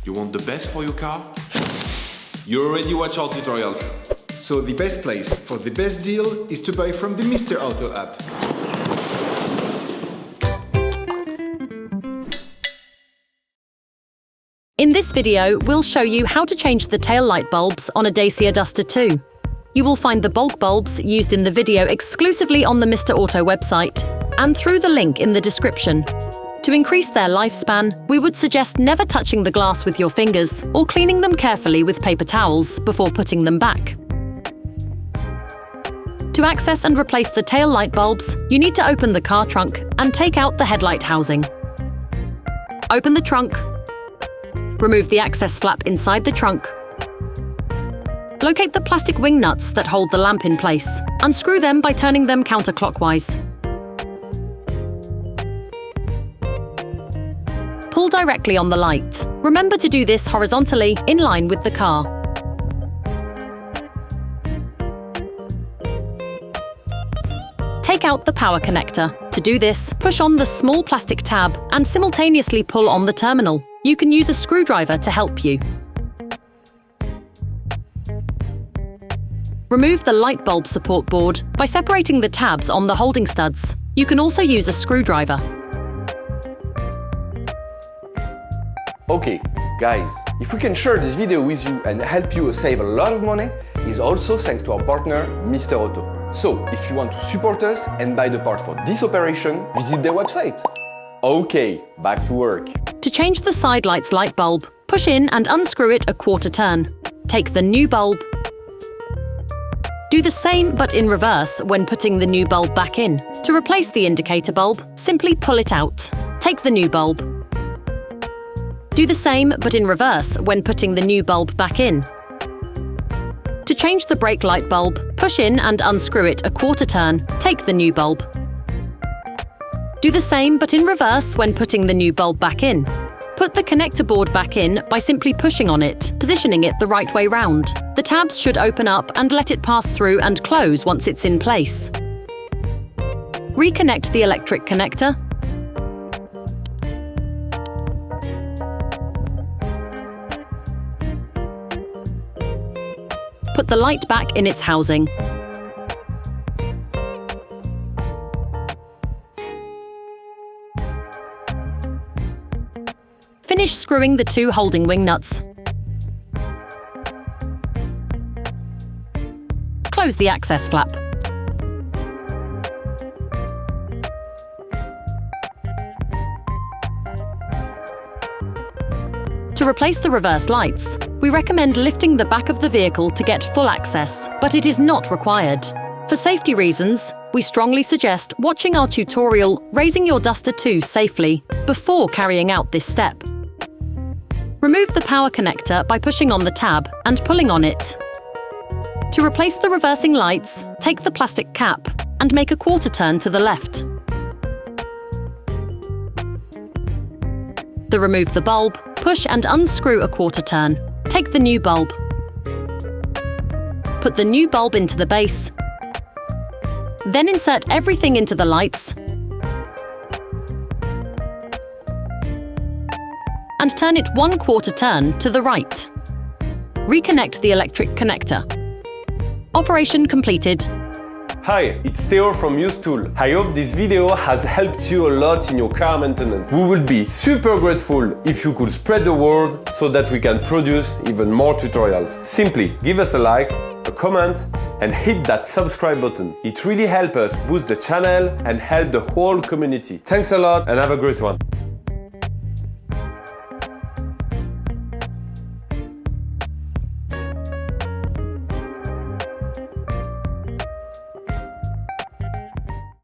You want the best for your car? You already watch our tutorials. So the best place for the best deal is to buy from the Mr. Auto app. In this video, we'll show you how to change the tail light bulbs on a Dacia Duster 2. You will find the bulk bulbs used in the video exclusively on the Mr. Auto website and through the link in the description. To increase their lifespan, we would suggest never touching the glass with your fingers or cleaning them carefully with paper towels before putting them back. To access and replace the tail light bulbs, you need to open the car trunk and take out the headlight housing. Open the trunk. Remove the access flap inside the trunk. Locate the plastic wing nuts that hold the lamp in place. Unscrew them by turning them counterclockwise. Pull directly on the light. Remember to do this horizontally in line with the car. Take out the power connector. To do this, push on the small plastic tab and simultaneously pull on the terminal. You can use a screwdriver to help you. Remove the light bulb support board by separating the tabs on the holding studs. You can also use a screwdriver. Okay, guys, if we can share this video with you and help you save a lot of money, it's also thanks to our partner, Mr. Auto. So, if you want to support us and buy the part for this operation, visit their website. Okay, back to work. To change the side light's light bulb, push in and unscrew it a quarter turn. Take the new bulb. Do the same but in reverse when putting the new bulb back in. To replace the indicator bulb, simply pull it out. Take the new bulb. Do the same but in reverse when putting the new bulb back in. To change the brake light bulb, push in and unscrew it a quarter turn. Take the new bulb. Do the same but in reverse when putting the new bulb back in. Put the connector board back in by simply pushing on it, positioning it the right way round. The tabs should open up and let it pass through and close once it's in place. Reconnect the electric connector. Put the light back in its housing. Finish screwing the two holding wing nuts. Close the access flap. To replace the reverse lights, we recommend lifting the back of the vehicle to get full access, but it is not required. For safety reasons, we strongly suggest watching our tutorial Raising Your Duster 2 safely before carrying out this step. Remove the power connector by pushing on the tab and pulling on it. To replace the reversing lights, take the plastic cap and make a quarter turn to the left. Remove the bulb, push and unscrew a quarter turn. Take the new bulb. Put the new bulb into the base. Then insert everything into the lights and turn it one quarter turn to the right. Reconnect the electric connector. Operation completed. Hi, it's Theo from Usetool. I hope this video has helped you a lot in your car maintenance. We would be super grateful if you could spread the word so that we can produce even more tutorials. Simply give us a like, a comment, and hit that subscribe button. It really helps us boost the channel and help the whole community. Thanks a lot and have a great one.